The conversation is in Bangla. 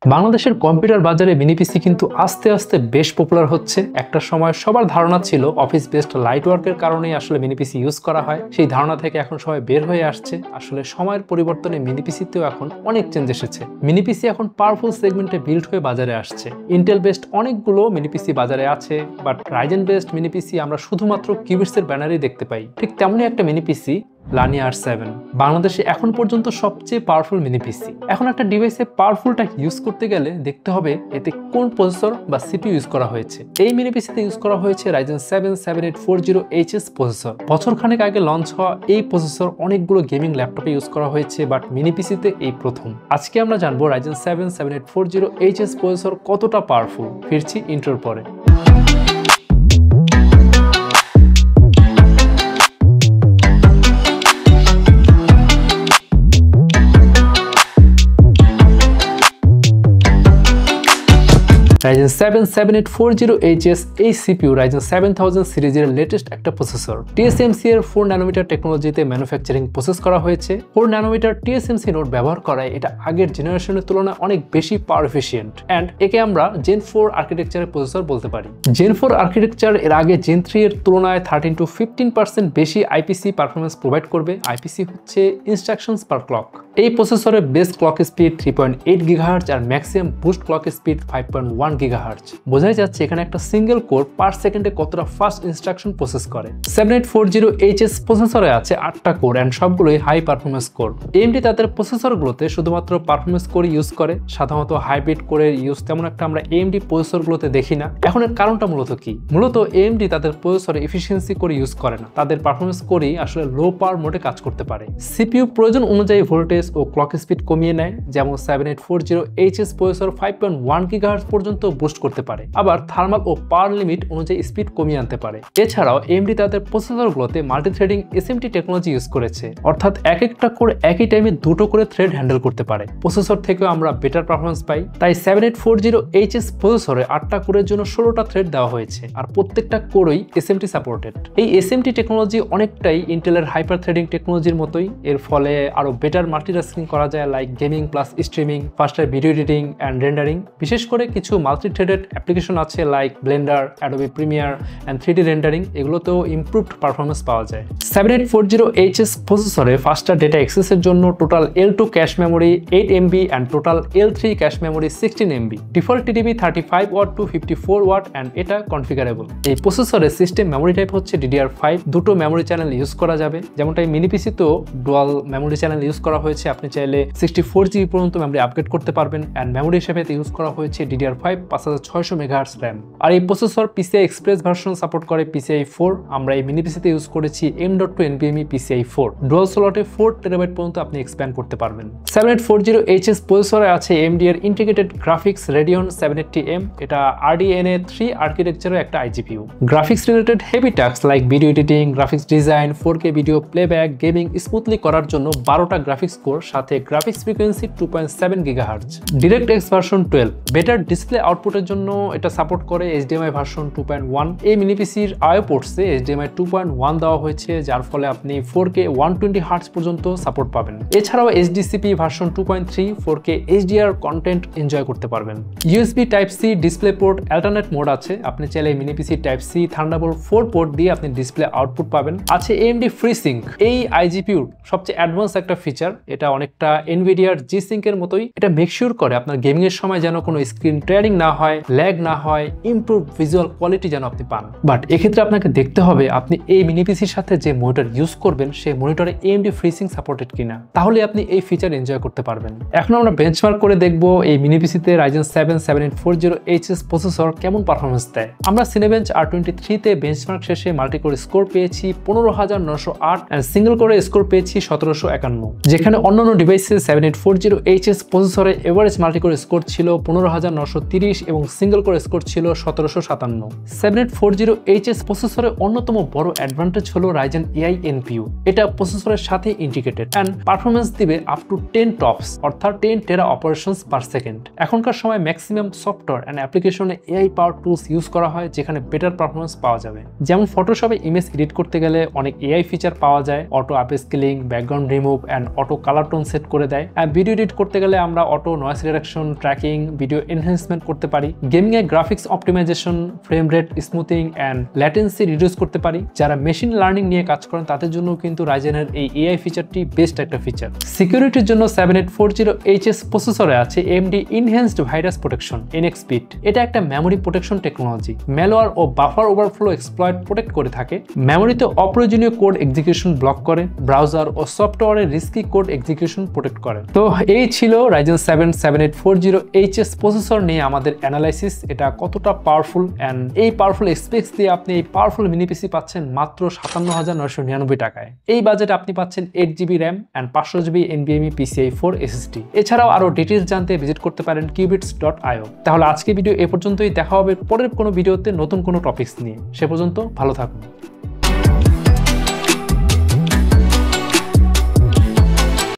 বাংলাদেশের কম্পিউটার বাজারে মিনি পিসি কিন্তু আস্তে আস্তে বেশ পপুলার হচ্ছে। একটা সময় সবার ধারণা ছিল অফিস বেসড লাইট ওয়ার্কের কারণেই আসলে মিনি পিসি ইউজ করা হয়। সেই ধারণা থেকে এখন সবাই বের হয়ে আসছে। আসলে সময়ের পরিবর্তনে মিনি পিসিতেও এখন অনেক চেঞ্জ এসেছে। মিনি পিসি এখন পাওয়ারফুল সেগমেন্টে বিল্ড হয়ে বাজারে আসছে। ইন্টেল বেসড অনেকগুলো মিনি পিসি বাজারে আছে, বাট রাইজেন বেসড মিনি পিসি আমরা শুধুমাত্র কিউবিটসের ব্যানারেই দেখতে পাই। ঠিক তেমনই একটা মিনি পিসি লানিয়া R7 বাংলাদেশে এখন পর্যন্ত সবচেয়ে পাওয়ারফুল মিনি পিসি। এখন একটা ডিভাইসে পাওয়ারফুলটা ইউজ করতে গেলে দেখতে হবে এতে কোন প্রসেসর বা সিপিইউ ইউজ করা হয়েছে। এই মিনি পিসিতে ইউজ করা হয়েছে Ryzen 7 7840HS প্রসেসর। বছরখানেক আগে লঞ্চ হওয়া এই প্রসেসর অনেকগুলো গেমিং ল্যাপটপে ইউজ করা হয়েছে, বাট মিনি পিসিতে এই প্রথম। আজকে আমরা জানবো Ryzen 7 7840HS প্রসেসর কতটা পাওয়ারফুল। ফিরছি ইন্ট্রোর পরে। Ryzen 7 7840HS এই সিপিইউ Ryzen 7000 সিরিজের লেটেস্ট একটা প্রসেসর। TSMC এর 4 ন্যানোমিটার টেকনোলজিতে ম্যানুফ্যাকচারিং প্রসেস করা হয়েছে। 4 ন্যানোমিটার TSMC নোড ব্যবহার করায় এটা আগের জেনারেশনের তুলনায় অনেক বেশি পাওয়ার এফিশিয়েন্ট এন্ড একে আমরা Gen 4 আর্কিটেকচারের প্রসেসর বলতে পারি। Gen 4 আর্কিটেকচার এর আগে Gen 3 এর তুলনায় 13 to 15% বেশি IPC পারফরম্যান্স প্রোভাইড করবে। IPC হচ্ছে ইনস্ট্রাকশনস পার ক্লক। এই প্রসেসরের বেস ক্লক স্পিড 3.8 GHz আর maximum boost clock speed 5.1 GHz। বোঝাই যাচ্ছে এখানে একটা সিঙ্গেল কোর পার সেকেন্ডে কতটা ফাস্ট ইনস্ট্রাকশন প্রসেস করে। 7840HS প্রসেসরে আছে 8টা কোর এন্ড সবগুলোই হাই পারফরম্যান্স কোর। AMD তাদের প্রসেসরগুলোতে শুধুমাত্র পারফরম্যান্স কোর ইউজ করে, সাধারণত হাইব্রিড কোরের ইউজ তেমন একটা আমরা AMD প্রসেসরগুলোতে দেখি না। এখন এর কারণটা মূলত কি? মূলত AMD তাদের প্রসেসরে এফিসিয়েন্সি কোর ইউজ করে না, তাদের পারফরম্যান্স কোরই আসলে লো পাওয়ার মোডে কাজ করতে পারে। CPU প্রয়োজন অনুযায়ী ভোল্টেজ ও ক্লক স্পিড কমিয়ে নেয়, যেমন 7840HS প্রসেসর 5.1 GHz পর্যন্ত বুস্ট করতে পারে, আবার থার্মাল ও পাওয়ার লিমিট অনুযায়ী স্পিড কমিয়ে আনতে পারে। এছাড়াও AMD তাদের প্রসেসরগুলোতে মাল্টিথ্রেডিং SMT টেকনোলজি ইউজ করেছে, অর্থাৎ এক একটা কোর একই টাইমে দুটো করে থ্রেড হ্যান্ডেল করতে পারে। প্রসেসর থেকেও আমরা বেটার পারফরম্যান্স পাই। তাই 7840HS প্রসেসরে 8টা কোরের জন্য 16টা থ্রেড দেওয়া হয়েছে, আর প্রত্যেকটা কোরই SMT সাপোর্টেড। এই SMT টেকনোলজি অনেকটাই ইন্টেলের হাইপার থ্রেডিং টেকনোলজির মতোই। এর ফলে আরো বেটার মাল্টিটাস্কিং করা যায়, like gaming plus streaming, faster video editing and rendering. বিশেষ করে কিছু মাল্টি-থ্রেডেড অ্যাপ্লিকেশন আছে like Blender, Adobe Premiere and 3D rendering, এগুলোতেও ইমপ্রুভড পারফরম্যান্স পাওয়া যায়। 7840HS প্রসেসরে ফাস্টার ডেটা অ্যাক্সেসের জন্য total L2 cache memory 8 MB and total L3 cache memory 16 MB। Default TDP 35W to 54W and এটা কনফিগারেবল। এই প্রসেসরে সিস্টেম মেমোরি টাইপ হচ্ছে DDR5। দুটো মেমোরি চ্যানেল ইউজ করা যাবে, যেমনটা মিনি পিসিতেও ডুয়াল মেমোরি চ্যানেল ইউজ করা হয়েছে। আপনি চাইলে 64GB পর্যন্ত মেমোরি আপগ্রেড করতে পারবেন এন্ড মেমোরি হিসেবে ইউজ করা হয়েছে DDR5 5600 MHz RAM। আর এই processor PCI express version support করে PCI 4। আমরা এই মিনি পিসিতে ইউজ করেছি M.2 NVMe PCI 4। Dual স্লটে 4TB পর্যন্ত আপনি এক্সপ্যান্ড করতে পারবেন। 7840HS প্রসেসরে আছে AMD এর ইন্টিগ্রেটেড গ্রাফিক্স Radeon 780M। এটা RDNA 3 আর্কিটেকচারের একটা IGPU। Graphics related heavy task like video editing, graphics design, 4K video playback, gaming smoothly করার জন্য 12টা গ্রাফিক্স কোর, সাথে graphics frequency 2.7 GHz। DirectX version 12 better display আউটপুটের জন্য এটা সাপোর্ট করে। HDMI version 2.1। এই মিনি পিসির আইও পোর্টসে HDMI 2.1 দেওয়া হয়েছে, যার ফলে আপনি 4K 120Hz পর্যন্ত সাপোর্ট পাবেন। এছাড়াও HDCP version 2.3 4K HDR content enjoy করতে পারবেন। USB Type-C display port alternate mode আছে। আপনি চাইলে মিনি পিসি Type-C Thunderbolt 4 পোর্ট দিয়ে আপনি ডিসপ্লে আউটপুট পাবেন। আছে AMD FreeSync। এই IGPU সবচেয়ে অ্যাডভান্স একটা ফিচার। এটা অনেকটা NVIDIA G-Sync এর মতোই। এটা মেক শিওর করে আপনার গেমিং এর সময় যেন কোনো স্ক্রিন ট্রেয়ারিং না হয়, ল্যাগ না হয়, ইমপ্রুভ ভিজুয়াল কোয়ালিটি যেন আপনি পান। বাট এক্ষেত্রে আপনাকে দেখতে হবে আপনি এই মিনি পিসির সাথে যে মনিটর ইউজ করবেন সেই মনিটরে AMD FreeSync সাপোর্টেড কিনা, তাহলে আপনি এই ফিচার এনজয় করতে পারবেন। এখন আমরা বেঞ্চমার্ক করে দেখব এই মিনি পিসিতে Ryzen 7 7840HS প্রসেসর কেমন পারফরম্যান্স দেয়। আমরা Cinebench R23 তে বেঞ্চমার্ক শেষে মাল্টিকোর স্কোর পেয়েছি 15908 এন্ড সিঙ্গেল কোরে স্কোর পেয়েছি 1751, যেখানে অন্যান্য ডিভাইসে 7840HS প্রসেসরে এভারেজ মাল্টিকোর স্কোর ছিল 15930 220 এবং সিঙ্গেল কোর স্কোর ছিল 1757। 7840HS প্রসেসরের অন্যতম বড় অ্যাডভান্টেজ হলো Ryzen AI NPU। এটা প্রসেসরের সাথে ইন্টিগ্রেটেড অ্যান্ড পারফরমেন্স দিবে আপ টু 10 টপস অর্থাৎ 10 টেরা অপারেশনস পার সেকেন্ড। এখনকার সময় ম্যাক্সিমাম সফটওয়্যার অ্যান্ড অ্যাপ্লিকেশনে AI পাওয়ার টুলস ইউজ করা হয় যেখানে বেটার পারফরমেন্স পাওয়া যাবে। যেমন ফটোশপে ইমেজ এডিট করতে গেলে অনেক AI ফিচার পাওয়া যায়, auto upscaling, background remove and auto colour tone set করে দেয়। আর ভিডিও এডিট করতে গেলে আমরা auto noise reduction, tracking, video enhancement করতে পারি। গেমিংয়ে graphics optimisation, frame rate smoothing and latency reduce করতে পারি। যারা মেশিন লার্নিং নিয়ে কাজ করেন তাদের জন্য কিন্তু রাইজেনের এই AI ফিচারটি বেস্ট একটা ফিচার। সিকিউরিটির জন্য 7840HS প্রসেসরে আছে AMD enhanced virus protection NXBit। এটা একটা মেমোরি প্রোটেকশন টেকনোলজি, ম্যালওয়্যার ও বাফার ওভারফ্লো এক্সপ্লয়েট প্রোটেক্ট করে থাকে। মেমোরিতে অপ্রয়োজনীয় কোড এক্সিকিউশন ব্লক করে, ব্রাউজার ও সফটওয়্যারের রিস্কি কোড এক্সিকিউশন প্রোটেক্ট করে। তো এই ছিল Ryzen 7 7840HS প্রসেসর নিয়ে আমাদের অ্যানালাইসিস। এটা কতটা পাওয়ারফুল অ্যান্ড এই পাওয়ারফুল স্পেক্স দিয়ে আপনি এই পাওয়ারফুল মিনি পিসি পাচ্ছেন মাত্র 57,999 টাকায়। এই বাজেট আপনি পাচ্ছেন 8GB RAM and 500GB NVMe PCIe 4 SSD। এছাড়াও আরো ডিটেইলস জানতে ভিজিট করতে পারেন qubits.io। তাহলে আজকে ভিডিও এ পর্যন্তই, দেখা হবে পরের কোনো ভিডিওতে নতুন কোনো টপিকস নিয়ে। সে পর্যন্ত ভালো থাকুন।